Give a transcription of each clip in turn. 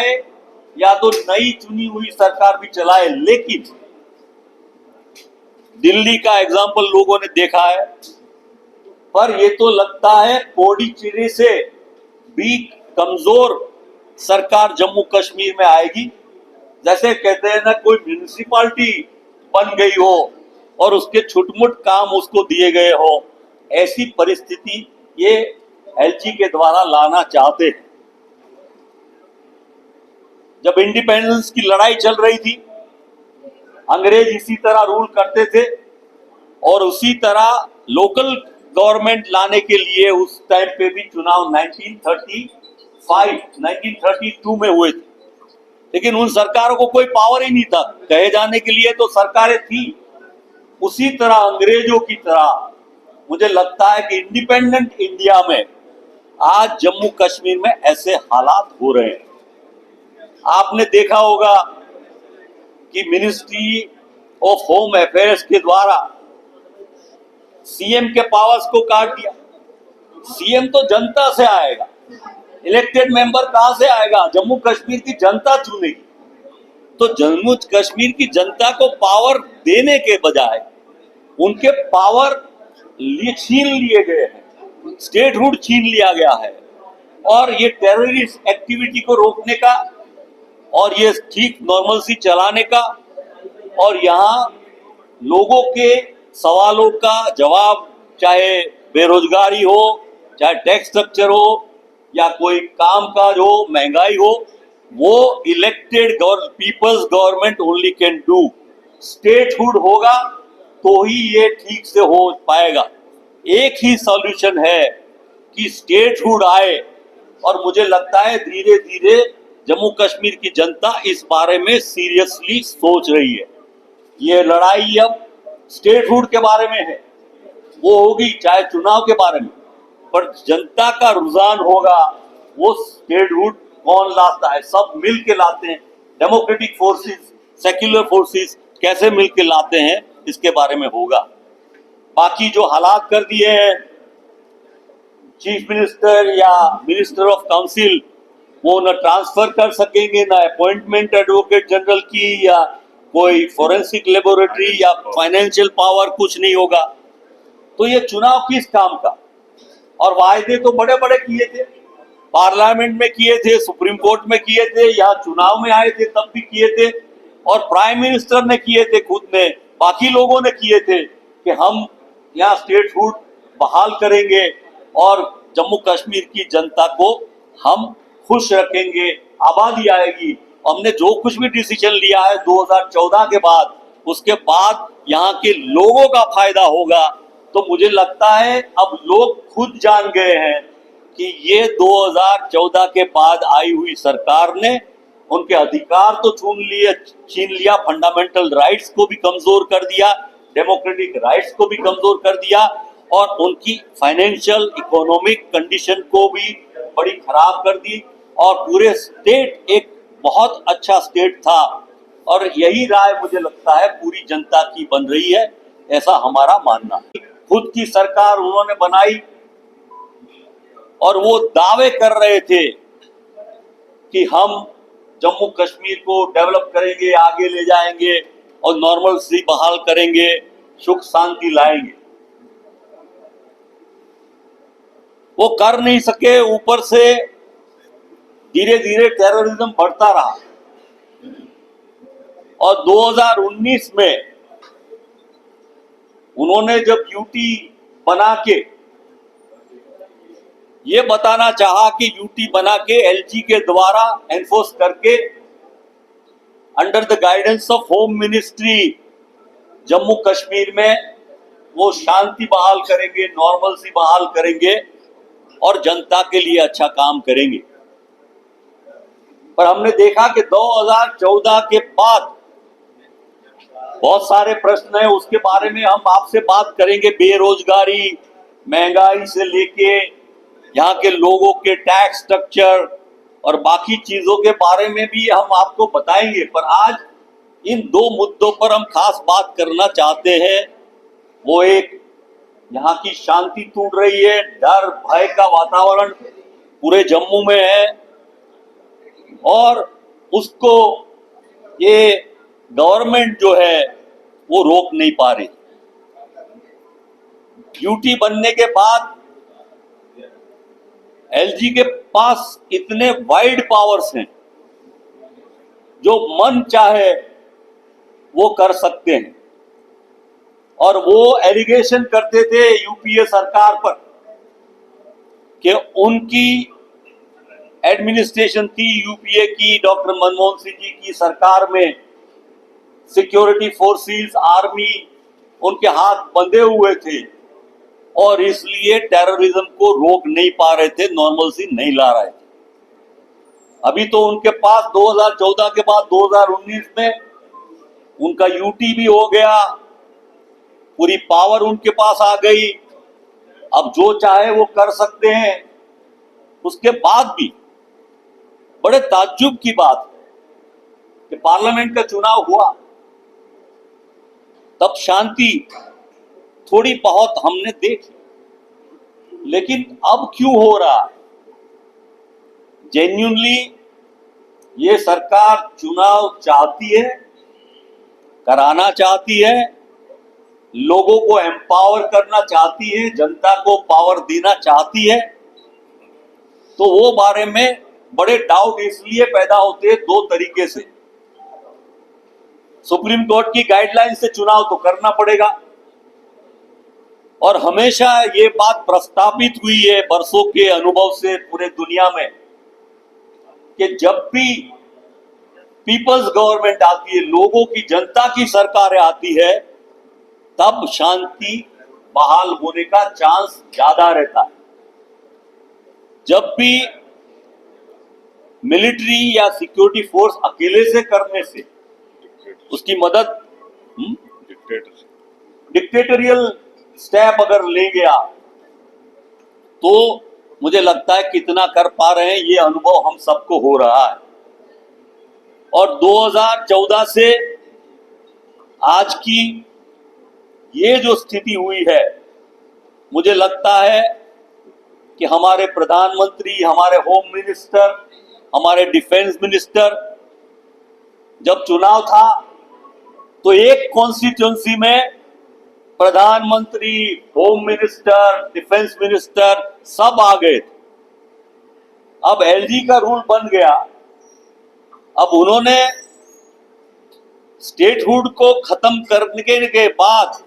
चलाए या तो नई चुनी हुई सरकार भी चलाए, लेकिन दिल्ली का एग्जाम्पल लोगों ने देखा है। पर ये तो लगता है पौडीचेरी से भी कमजोर सरकार जम्मू कश्मीर में आएगी। जैसे कहते हैं ना, कोई म्यूनिसिपालिटी बन गई हो और उसके छुटमुट काम उसको दिए गए हो, ऐसी परिस्थिति ये एलजी के द्वारा लाना चाहते हैं। जब इंडिपेंडेंस की लड़ाई चल रही थी, अंग्रेज इसी तरह रूल करते थे और उसी तरह लोकल गवर्नमेंट लाने के लिए उस टाइम पे भी चुनाव 1932 में हुए थे, लेकिन उन सरकारों को कोई पावर ही नहीं था, कहे जाने के लिए तो सरकारें थी। उसी तरह अंग्रेजों की तरह मुझे लगता है कि इंडिपेंडेंट इंडिया में आज जम्मू कश्मीर में ऐसे हालात हो रहे हैं। आपने देखा होगा कि मिनिस्ट्री ऑफ होम अफेयर्स के द्वारा सीएम के पावर्स को काट दिया। सीएम तो जनता से आएगा, इलेक्टेड मेंबर कहां से आएगा? जम्मू कश्मीर की जनता चुनेगी। तो जम्मू कश्मीर की जनता को पावर देने के बजाय उनके पावर छीन लिए गए हैं, स्टेटहुड छीन लिया गया है। और ये टेररिस्ट एक्टिविटी को रोकने का और ये ठीक नॉर्मलसी चलाने का और यहाँ लोगों के सवालों का जवाब, चाहे बेरोजगारी हो, चाहे टैक्स स्ट्रक्चर हो या कोई कामकाज हो, महंगाई हो, वो elected peoples government only can do. Statehood होगा तो ही ये ठीक से हो पाएगा। एक ही सॉल्यूशन है कि स्टेटहुड आए, और मुझे लगता है धीरे धीरे जम्मू कश्मीर की जनता इस बारे में सीरियसली सोच रही है। ये लड़ाई अब स्टेटहुड के बारे में है, वो होगी चाहे चुनाव के बारे में, पर जनता का रुझान होगा वो स्टेटहुड कौन लाता है। सब मिल के लाते हैं, डेमोक्रेटिक फोर्सेस, सेक्युलर फोर्सेस कैसे मिल के लाते हैं, इसके बारे में होगा। बाकी जो हालात कर दिए हैं चीफ मिनिस्टर या मिनिस्टर ऑफ काउंसिल, वो न ट्रांसफर कर सकेंगे, न अपॉइंटमेंट एडवोकेट जनरल की या कोई फोरेंसिक लेबोरेटरी या फाइनेंशियल पावर, कुछ नहीं होगा। तो ये चुनाव किस काम का? और वायदे तो बड़े बड़े किए थे, पार्लियामेंट में किए थे, सुप्रीम कोर्ट में किए थे, यहाँ चुनाव में आए थे तब भी किए थे, और प्राइम मिनिस्टर ने किए थे खुद ने, बाकी लोगों ने किए थे कि हम यहाँ स्टेटहुड बहाल करेंगे और जम्मू कश्मीर की जनता को हम खुश रखेंगे, आबादी आएगी। हमने जो कुछ भी डिसीजन लिया है 2014 के बाद, उसके बाद यहाँ के लोगों का फायदा होगा। तो मुझे लगता है अब लोग खुद जान गए हैं कि ये 2014 के बाद आई हुई सरकार ने उनके अधिकार तो छीन लिया, फंडामेंटल राइट्स को भी कमजोर कर दिया, डेमोक्रेटिक राइट्स को भी कमजोर कर दिया, और उनकी फाइनेंशियल इकोनॉमिक कंडीशन को भी बड़ी खराब कर दी। और पूरे स्टेट एक बहुत अच्छा स्टेट था, और यही राय मुझे लगता है पूरी जनता की बन रही है, ऐसा हमारा मानना है। खुद की सरकार उन्होंने बनाई और वो दावे कर रहे थे कि हम जम्मू कश्मीर को डेवलप करेंगे, आगे ले जाएंगे और नॉर्मल सी बहाल करेंगे, सुख शांति लाएंगे। वो कर नहीं सके, ऊपर से धीरे धीरे टेररिज्म बढ़ता रहा। और 2019 में उन्होंने जब यूटी बना के ये बताना चाहा कि यूटी बना के एलजी के द्वारा एनफोर्स करके under the guidance of home ministry Jammu Kashmir में वो शांति बहाल करेंगे, नॉर्मलसी बहाल करेंगे और जनता के लिए अच्छा काम करेंगे। पर हमने देखा कि 2014 के बाद बहुत सारे प्रश्न हैं, उसके बारे में हम आपसे बात करेंगे। बेरोजगारी, महंगाई से लेके यहाँ के लोगों के टैक्स स्ट्रक्चर और बाकी चीजों के बारे में भी हम आपको बताएंगे। पर आज इन दो मुद्दों पर हम खास बात करना चाहते हैं। वो एक, यहाँ की शांति टूट रही है, डर भय का वातावरण पूरे जम्मू में है। और उसको ये गवर्नमेंट जो है वो रोक नहीं पा रही। यूटी बनने के बाद एलजी के पास इतने वाइड पावर्स हैं, जो मन चाहे वो कर सकते हैं। और वो एलिगेशन करते थे यूपीए सरकार पर कि उनकी एडमिनिस्ट्रेशन थी, यूपीए की, डॉक्टर मनमोहन सिंह जी की सरकार में सिक्योरिटी फोर्सेस, आर्मी उनके हाथ बंधे हुए थे और इसलिए टेररिज्म को रोक नहीं पा रहे थे, नॉर्मलसी नहीं ला रहे थे। अभी तो उनके पास 2014 के बाद 2019 में उनका यूटी भी हो गया, पूरी पावर उनके पास आ गई, अब जो चाहे वो कर सकते हैं। उसके बाद भी बड़े ताज्जुब की बात है कि पार्लियामेंट का चुनाव हुआ, तब शांति थोड़ी बहुत हमने देखी, लेकिन अब क्यों हो रहा है? जेन्युइनली ये सरकार चुनाव चाहती है, कराना चाहती है, लोगों को एम्पावर करना चाहती है, जनता को पावर देना चाहती है, तो वो बारे में बड़े डाउट इसलिए पैदा होते हैं दो तरीके से। सुप्रीम कोर्ट की गाइडलाइन से चुनाव तो करना पड़ेगा, और हमेशा ये बात प्रस्तावित हुई है बरसों के अनुभव से पूरे दुनिया में कि जब भी पीपल्स गवर्नमेंट आती है, लोगों की, जनता की सरकारें आती है, तब शांति बहाल होने का चांस ज्यादा रहता है। जब भी मिलिट्री या सिक्योरिटी फोर्स अकेले से करने से उसकी मदद डिक्टेटोरियल स्टेप अगर ले गया, तो मुझे लगता है कितना कर पा रहे हैं ये अनुभव हम सबको हो रहा है। और 2014 से आज की ये जो स्थिति हुई है, मुझे लगता है कि हमारे प्रधानमंत्री, हमारे होम मिनिस्टर, हमारे डिफेंस मिनिस्टर, जब चुनाव था तो एक कॉन्स्टिट्यूंसी में प्रधानमंत्री, होम मिनिस्टर, डिफेंस मिनिस्टर सब आ गए थे। अब एलजी का रूल बन गया, अब उन्होंने स्टेटहुड को खत्म करने के बाद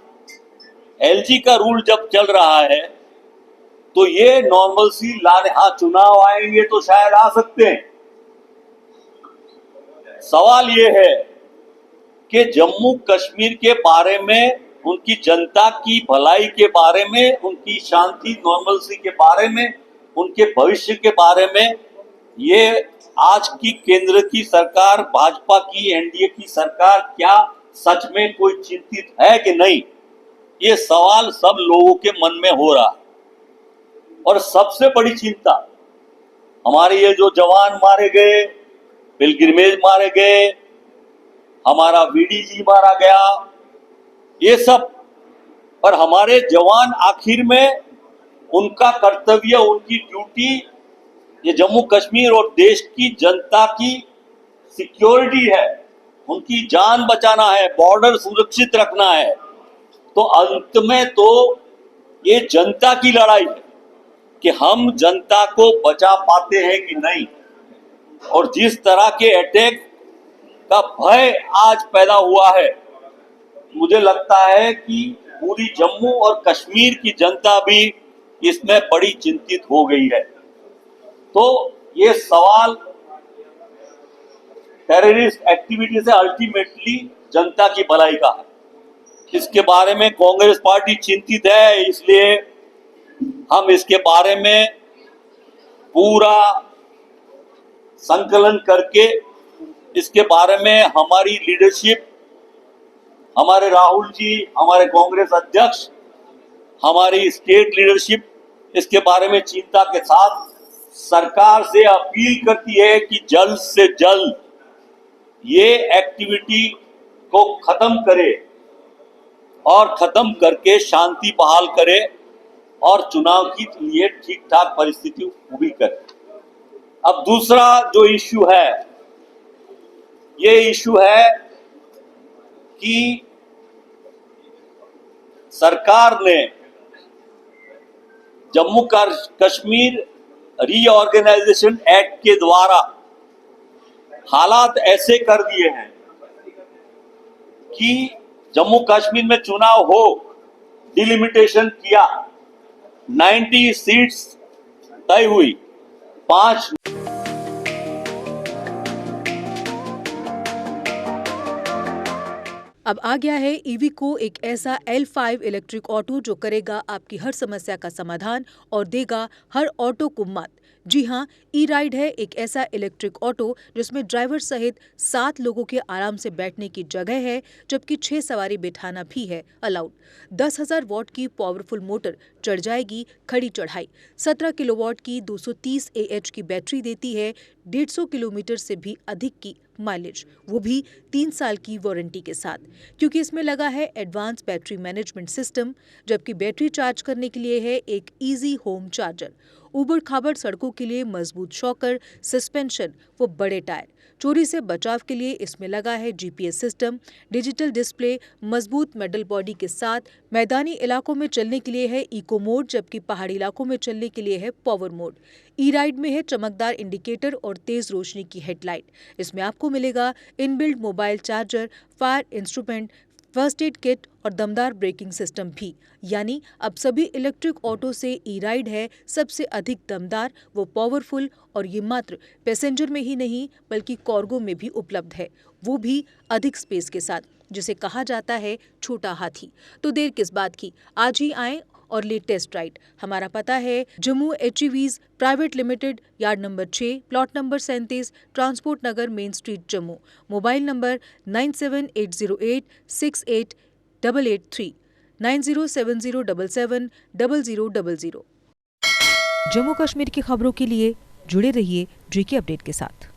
एलजी का रूल जब चल रहा है, तो ये नॉर्मलसी लाने, हाँ चुनाव आएंगे तो शायद आ सकते हैं। सवाल ये है कि जम्मू कश्मीर के बारे में, उनकी जनता की भलाई के बारे में, उनकी शांति, नॉर्मलसी के बारे में, उनके भविष्य के बारे में, ये आज की केंद्र की सरकार, भाजपा की, एनडीए की सरकार क्या सच में कोई चिंतित है कि नहीं? ये सवाल सब लोगों के मन में हो रहा है। और सबसे बड़ी चिंता हमारे ये जो जवान मारे गए, पिलग्रिमेज मारे गए, हमारा वीडीजी मारा गया, ये सब, और हमारे जवान आखिर में उनका कर्तव्य, उनकी ड्यूटी, ये जम्मू कश्मीर और देश की जनता की सिक्योरिटी है, उनकी जान बचाना है, बॉर्डर सुरक्षित रखना है। तो अंत में तो ये जनता की लड़ाई है कि हम जनता को बचा पाते हैं कि नहीं। और जिस तरह के अटैक का भय आज पैदा हुआ है, मुझे लगता है कि पूरी जम्मू और कश्मीर की जनता भी इसमें बड़ी चिंतित हो गई है। तो ये सवाल टेररिस्ट एक्टिविटी से अल्टीमेटली जनता की भलाई का है। इसके बारे में कांग्रेस पार्टी चिंतित है, इसलिए हम इसके बारे में पूरा संकलन करके, इसके बारे में हमारी लीडरशिप, हमारे राहुल जी, हमारे कांग्रेस अध्यक्ष, हमारी स्टेट लीडरशिप इसके बारे में चिंता के साथ सरकार से अपील करती है कि जल्द से जल्द ये एक्टिविटी को खत्म करे और खत्म करके शांति बहाल करे और चुनाव के लिए ठीक ठाक परिस्थिति ऊभी करे। अब दूसरा जो इश्यू है, ये इश्यू है कि सरकार ने जम्मू कश्मीर रीऑर्गेनाइजेशन एक्ट के द्वारा हालात ऐसे कर दिए हैं कि जम्मू कश्मीर में चुनाव हो, डिलिमिटेशन किया, 90 सीट्स तय हुई, 5 अब आ गया है ईवीको, एक ऐसा L5 इलेक्ट्रिक ऑटो जो करेगा आपकी हर समस्या का समाधान और देगा हर ऑटो को मत। जी हां, ई राइड है एक ऐसा इलेक्ट्रिक ऑटो जिसमें ड्राइवर सहित 7 लोगों के आराम से बैठने की जगह है, जबकि 6 सवारी बिठाना भी है अलाउड। 10,000 वॉट की पावरफुल मोटर चढ़ जाएगी खड़ी चढ़ाई। 17 किलोवाट की 230 AH की बैटरी देती है 150 किलोमीटर से भी अधिक की माइलेज, वो भी 3 साल की वारंटी के साथ, क्योंकि इसमें लगा है एडवांस बैटरी मैनेजमेंट सिस्टम। जबकि बैटरी चार्ज करने के लिए है एक इजी होम चार्जर। उबड़ खाबड़ सड़कों के लिए मजबूत शॉकर, सस्पेंशन व बड़े टायर। चोरी से बचाव के लिए इसमें लगा है GPS सिस्टम, डिजिटल डिस्प्ले, मजबूत मेटल बॉडी के साथ। मैदानी इलाकों में चलने के लिए है इको मोड, जबकि पहाड़ी इलाकों में चलने के लिए है पावर मोड। ई राइड में है चमकदार इंडिकेटर और तेज रोशनी की हेडलाइट। इसमें आपको मिलेगा inbuilt mobile charger, fire instrument, first aid kit और दमदार ब्रेकिंग सिस्टम भी। यानी अब सभी इलेक्ट्रिक ऑटो से ई राइड है सबसे अधिक दमदार व पावरफुल, और ये मात्र पैसेंजर में ही नहीं बल्कि कार्गो में भी उपलब्ध है, वो भी अधिक स्पेस के साथ, जिसे कहा जाता है छोटा हाथी। तो देर किस बात की, आज ही आएं और ले टेस्ट राइड। हमारा पता है Jammu HEVs private limited, yard number 6, plot number 37, transport Nagar, main street, Jammu. Mobile number 9780868883, 9070770000। Jammu Kashmir की खबरों के लिए जुड़े रहिए JK अपडेट के साथ।